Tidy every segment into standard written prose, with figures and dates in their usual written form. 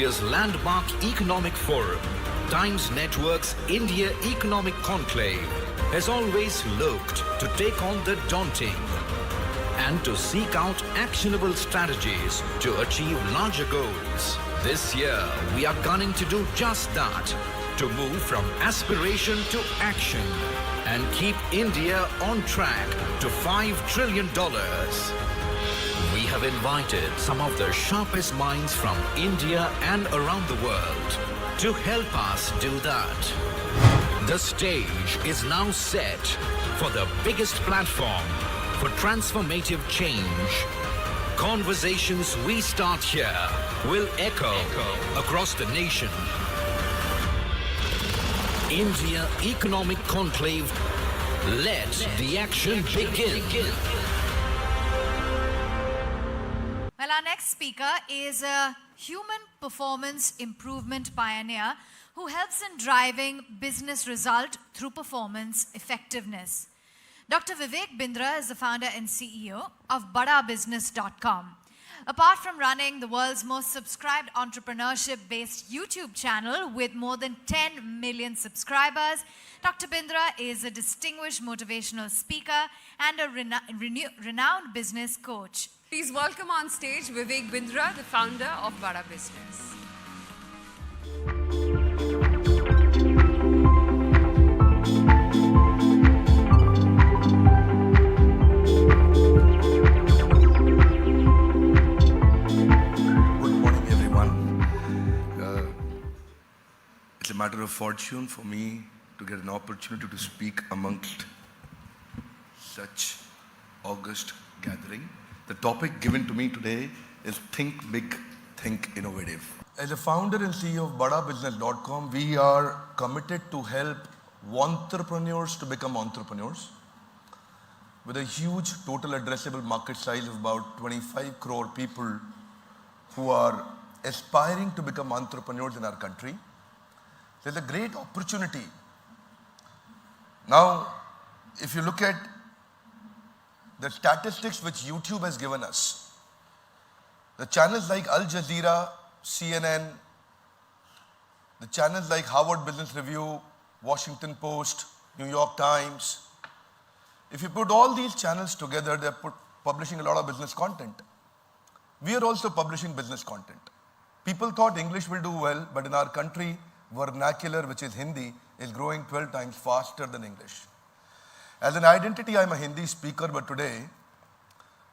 India's landmark economic forum, Times Network's India Economic Conclave, has always looked to take on the daunting and to seek out actionable strategies to achieve larger goals. This year, we are gunning to do just that, to move from aspiration to action and keep India on track to $5 trillion. We have invited some of the sharpest minds from India and around the world to help us do that. The stage is now set for the biggest platform for transformative change. Conversations we start here will echo across the nation. India Economic Conclave, let the action begin. Well, our next speaker is a human performance improvement pioneer who helps in driving business result through performance effectiveness. Dr. Vivek Bindra is the founder and CEO of BadaBusiness.com. Apart from running the world's most subscribed entrepreneurship-based YouTube channel with more than 10 million subscribers, Dr. Bindra is a distinguished motivational speaker and a renowned business coach. Please welcome on stage Vivek Bindra, the founder of Bada Business. It's a matter of fortune for me to get an opportunity to speak amongst such august gathering. The topic given to me today is Think Big, Think Innovative. As a founder and CEO of BadaBusiness.com, we are committed to help entrepreneurs to become entrepreneurs with a huge total addressable market size of about 25 crore people who are aspiring to become entrepreneurs in our country. There's a great opportunity. Now, if you look at the statistics which YouTube has given us, the channels like Al Jazeera, CNN, the channels like Harvard Business Review, Washington Post, New York Times, if you put all these channels together, they're publishing a lot of business content. We are also publishing business content. People thought English will do well, but in our country, vernacular, which is Hindi, is growing 12 times faster than English. As an identity, I'm a Hindi speaker, but today,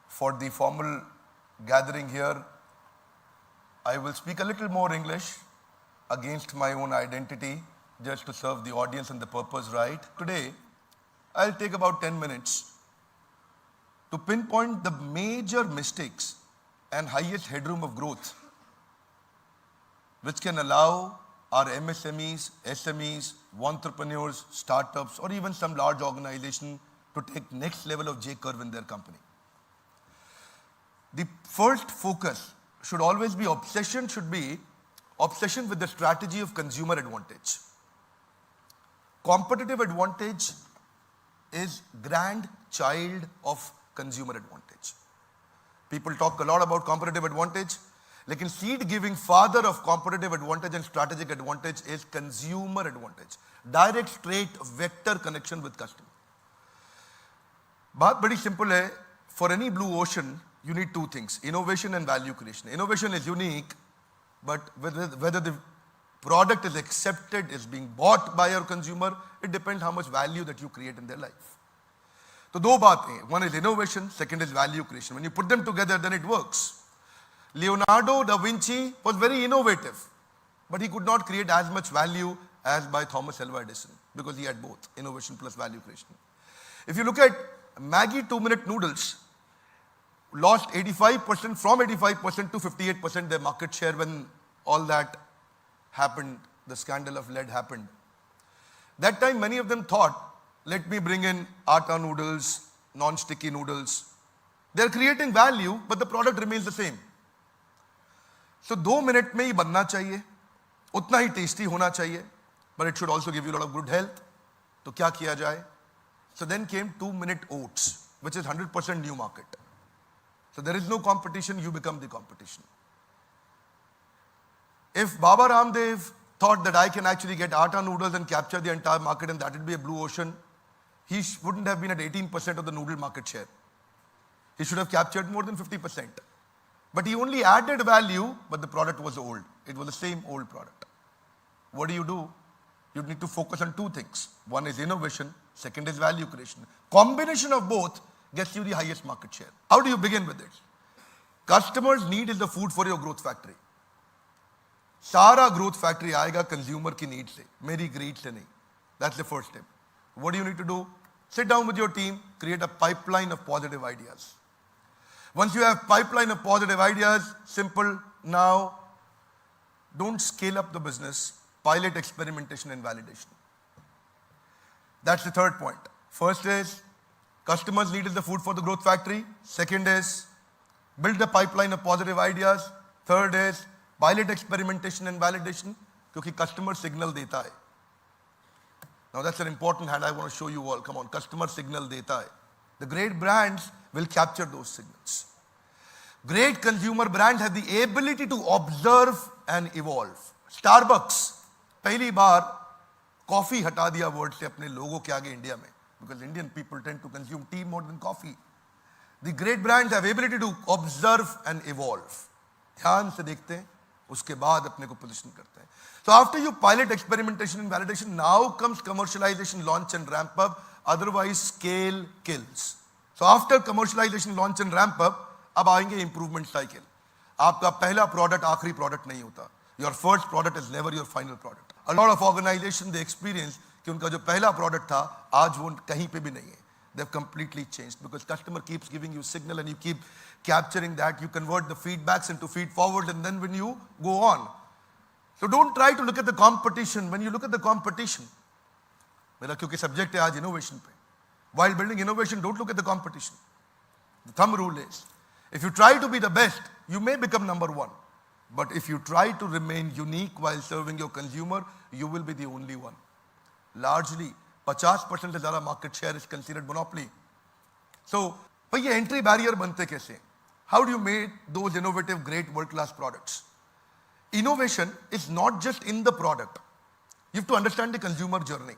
for the formal gathering here, I will speak a little more English against my own identity, just to serve the audience and the purpose right. Today, I'll take about 10 minutes to pinpoint the major mistakes and highest headroom of growth, which can allow our MSMEs, SMEs, entrepreneurs, startups, or even some large organization to take next level of J-curve in their company. The first focus should always be obsession with the strategy of consumer advantage. Competitive advantage is grandchild of consumer advantage. People talk a lot about competitive advantage. Lekin seed giving father of competitive advantage and strategic advantage is consumer advantage. Direct, straight, vector connection with customer. Baat badi simple hai. For any blue ocean, you need two things, innovation and value creation. Innovation is unique, but whether the product is accepted, is being bought by your consumer, it depends how much value that you create in their life. So do baatein. One is innovation, second is value creation. When you put them together, then it works. Leonardo da Vinci was very innovative, but he could not create as much value as by Thomas Alva Edison because he had both innovation plus value creation. If you look at Maggi 2-minute noodles, lost 85% from 85% to 58% their market share when all that happened, the scandal of lead happened. That time many of them thought, let me bring in atta noodles, non-sticky noodles. They're creating value, but the product remains the same. So 2 minutes में ही बनना चाहिए, उतना ही tasty होना चाहिए, but it should also give you a lot of good health. तो क्या किया जाए? So then came 2-minute oats, which is 100% new market. So there is no competition, you become the competition. If Baba Ramdev thought that I can actually get atta noodles and capture the entire market and that would be a blue ocean, he wouldn't have been at 18% of the noodle market share. He should have captured more than 50%. But he only added value, but the product was old. It was the same old product. What do? You need to focus on two things. One is innovation, second is value creation. Combination of both gets you the highest market share. How do you begin with it? Customers' need is the food for your growth factory. सारा growth factory आएगा consumer की need से, मेरी greed से नहीं. That's the first step. What do you need to do? Sit down with your team, create a pipeline of positive ideas. Once you have pipeline of positive ideas, simple now, don't scale up the business, pilot experimentation and validation. That's the third point. First is, customers need is the food for the growth factory. Second is, build the pipeline of positive ideas. Third is, pilot experimentation and validation, क्योंकि customer signal देता है. Now that's an important hand I want to show you all. Come on, customer signal देता है. The great brands will capture those signals. Great consumer brands have the ability to observe and evolve. Starbucks पहली बार coffee हटा दिया word से अपने लोगों के आगे इंडिया में, because Indian people tend to consume tea more than coffee. The great brands have ability to observe and evolve. ध्यान से देखते हैं, उसके बाद अपने को पोजीशन करते हैं. So after you pilot experimentation and validation, now comes commercialization, launch and ramp up. Otherwise scale kills. So after commercialization, launch and ramp up, अब आएंगे improvement cycle. आपका पहला product आखिरी product नहीं होता. Your first product is never your final product. A lot of organizations they experience कि उनका जो पहला product था आज वो कहीं पे भी नहीं है. They've completely changed because customer keeps giving you signal and you keep capturing that. You convert the feedbacks into feed forward and then when you go on. So don't try to look at the competition. When you look at the competition, मेरा क्योंकि subject है आज innovation पे. While building innovation, don't look at the competition. The thumb rule is, if you try to be the best, you may become number one. But if you try to remain unique while serving your consumer, you will be the only one. Largely, 50% से ज़्यादा market share is considered monopoly. So, भाई ये entry barrier बनते कैसे? How do you make those innovative, great, world-class products? Innovation is not just in the product. You have to understand the consumer journey.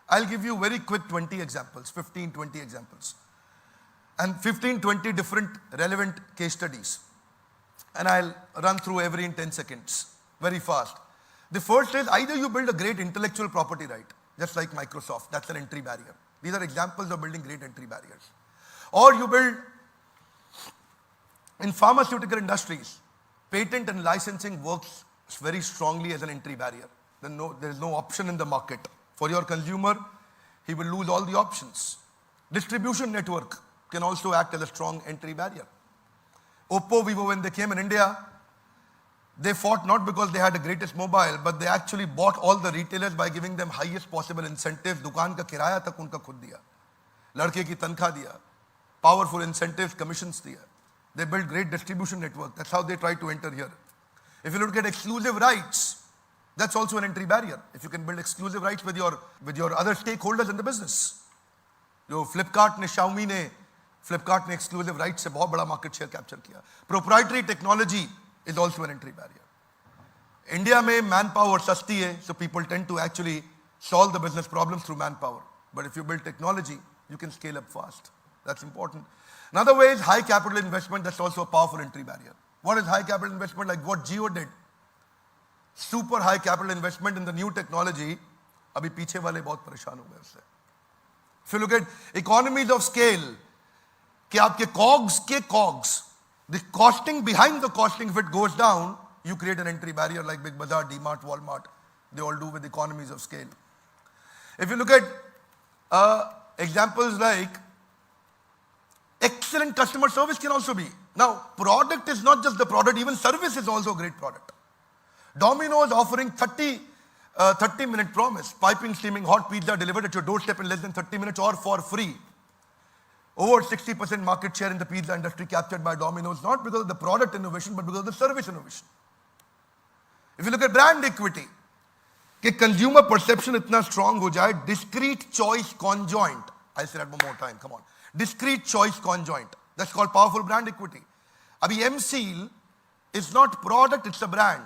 I'll give you very quick 20 examples, 15, 20 examples. And 15, 20 different relevant case studies. And I'll run through every in 10 seconds, very fast. The first is either you build a great intellectual property right, just like Microsoft, that's an entry barrier. These are examples of building great entry barriers. Or you build, in pharmaceutical industries, patent and licensing works very strongly as an entry barrier. There is no option in the market. For your consumer, he will lose all the options. Distribution network can also act as a strong entry barrier. Oppo, Vivo, when they came in India, they fought not because they had the greatest mobile, but they actually bought all the retailers by giving them highest possible incentives. दुकान का किराया तक उनका खुद दिया, लड़के की तनख्वाह दिया, powerful incentives, commissions दिया. They built great distribution network. That's how they try to enter here. If you look at exclusive rights, that's also an entry barrier. If you can build exclusive rights with your other stakeholders in the business. जो Flipkart ने, Xiaomi ने, Flipkart ने exclusive rights से बहुत बड़ा market share capture किया. Proprietary technology is also an entry barrier. India में manpower सस्ती है, so people tend to actually solve the business problems through manpower. But if you build technology, you can scale up fast. That's important. Another way is high capital investment. That's also a powerful entry barrier. What is high capital investment? Like what Jio did. Super high capital investment in the new technology. अभी पीछे वाले बहुत परेशान हो गए उससे. If you look at economies of scale, कि आपके COGS, the costing behind the costing, if it goes down, you create an entry barrier like Big Bazaar, DMart, Walmart. They all do with economies of scale. If you look at examples like excellent customer service can also be. Now, product is not just the product, even service is also a great product. Domino's offering 30-minute promise, piping steaming hot pizza delivered at your doorstep in less than 30 minutes or for free. Over 60% market share in the pizza industry captured by Domino's, not because of the product innovation, but because of the service innovation. If you look at brand equity, कि consumer perception इतना strong हो जाए, discrete choice conjoint. I'll say that one more time, come on. Discrete choice conjoint. That's called powerful brand equity. अभी M-Seal is not product, it's a brand.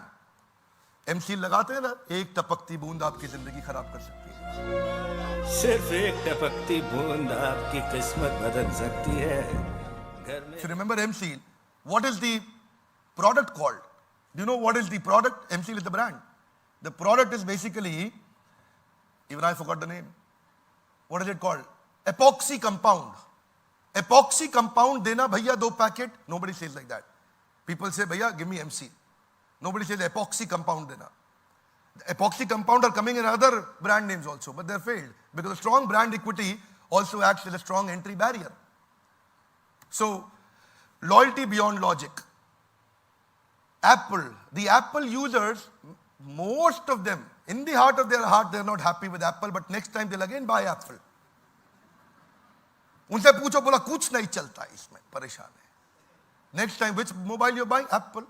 MC लगाते हैं ना, एक टपकती बूंद आपकी जिंदगी खराब कर सकती है। सिर्फ एक टपकती बूंद आपकी किस्मत बदल सकती है। घर में If you remember M-Seal, what is the product called? Do you know what is the product? M-Seal is the brand. The product is basically, even I forgot the name. What is it called? Epoxy compound. Epoxy compound dena bhaiya 2 packet. Nobody says like that. People say, bhaiya, give me MC. Nobody says epoxy compound dena. The epoxy compound are coming in other brand names also, but they're failed because a strong brand equity also acts as a strong entry barrier. So, loyalty beyond logic. Apple, the Apple users, most of them, in the heart of their heart, they're not happy with Apple, but next time they'll again buy Apple. उनसे पूछो, बोला कुछ नहीं चलता इसमें, परेशान है. Next time, which mobile you're buying? Apple.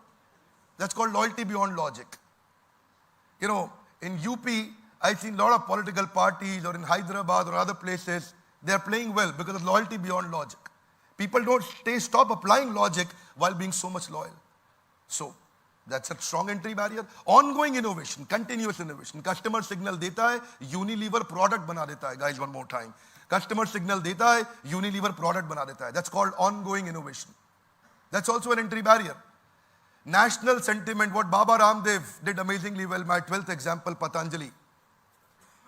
That's called loyalty beyond logic. You know, in UP, I've seen a lot of political parties, or in Hyderabad or other places, they're playing well because of loyalty beyond logic. People don't stop applying logic while being so much loyal. So, that's a strong entry barrier. Ongoing innovation, continuous innovation. Customer signal deta hai, Unilever product bana deta hai. Guys, one more time. Customer signal deta hai, Unilever product bana deta hai. That's called ongoing innovation. That's also an entry barrier. National sentiment, what Baba Ramdev did amazingly well. My 12th example, Patanjali.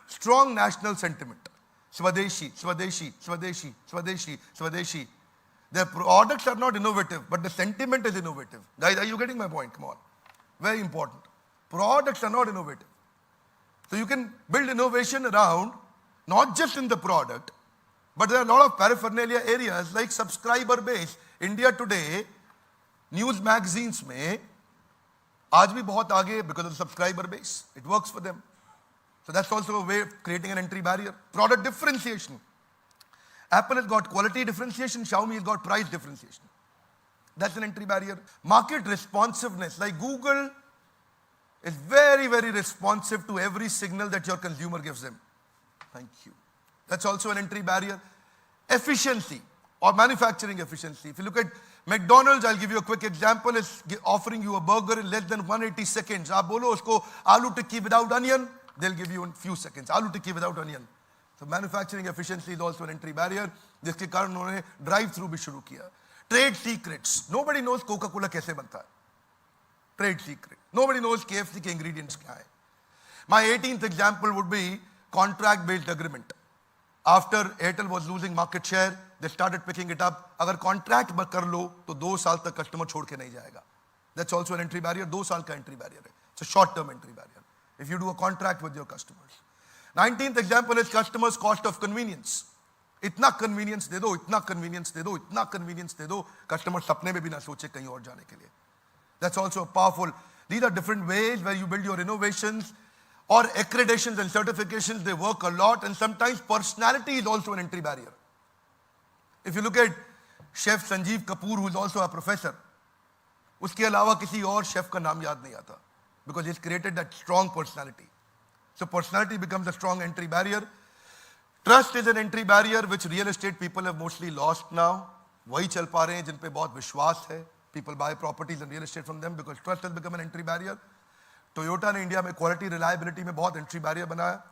Strong national sentiment. Swadeshi, Swadeshi, Swadeshi, Swadeshi, Swadeshi. Their products are not innovative, but the sentiment is innovative. Guys, are you getting my point? Come on. Very important. Products are not innovative. So you can build innovation around, not just in the product, but there are a lot of paraphernalia areas like subscriber base. India today, news magazines में आज भी बहुत आगे because of the subscriber base. It works for them. So that's also a way of creating an entry barrier. Product differentiation. Apple has got quality differentiation, Xiaomi has got price differentiation. That's an entry barrier. Market responsiveness, like Google is very, very responsive to every signal that your consumer gives them. Thank you. That's also an entry barrier. Efficiency or manufacturing efficiency. If you look at McDonald's, I'll give you a quick example, is offering you a burger in less than 180 seconds. Aap bolo usko aloo tikki without onion, they'll give you in few seconds. Aloo tikki without onion. So manufacturing efficiency is also an entry barrier. जिसके कारण उन्होंने drive through भी शुरू किया. Trade secrets. Nobody knows Coca-Cola कैसे बनता है. Trade secret. Nobody knows KFC के ingredients क्या है. My 18th example would be contract-based agreement. After Airtel was losing market share, they started picking it up. अगर contract कर लो तो 2 साल तक customer छोड़ के नहीं जाएगा. That's also an entry barrier. 2 साल का entry barrier है. It's a short-term entry barrier. If you do a contract with your customers. 19th example is customers' cost of convenience. इतना convenience दे दो, इतना convenience दे दो, इतना convenience दे दो, customer सपने में भी ना सोचे कहीं और जाने के लिए. That's also powerful. These are different ways where you build your innovations or accreditations and certifications. They work a lot, and sometimes personality is also an entry barrier. If you look at Chef Sanjeev Kapoor, who is also a professor, उसके अलावा किसी और chef का नाम याद नहीं आता because he's created that strong personality. So personality becomes a strong entry barrier. Trust is an entry barrier which real estate people have mostly lost now. वही चल पा रहे हैं जिन पे बहुत विश्वास है. People buy properties and real estate from them because trust has become an entry barrier. Toyota ने इंडिया में quality reliability में बहुत entry barrier बनाया.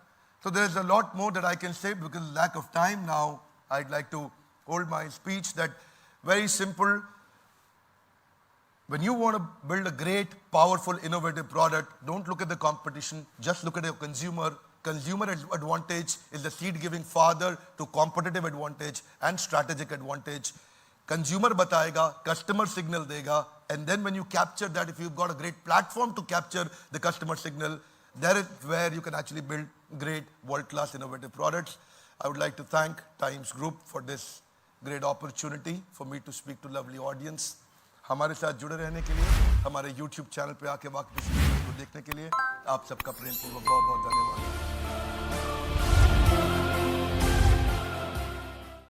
So there is a lot more that I can say because of lack of time now. I'd like to hold my speech that very simple. When you want to build a great, powerful, innovative product, don't look at the competition, just look at your consumer. Consumer advantage is the seed-giving father to competitive advantage and strategic advantage. Consumer बताएगा, customer signal देगा, and then when you capture that, if you've got a great platform to capture the customer signal, there is where you can actually build great, world-class, innovative products. I would like to thank Times Group for this great opportunity for me to speak to lovely audience. हमारे साथ जुड़े रहने के लिए, हमारे YouTube channel पे आके वाकई को देखने के लिए आप सबका प्रेमपूर्वक बहुत बहुत धन्यवाद.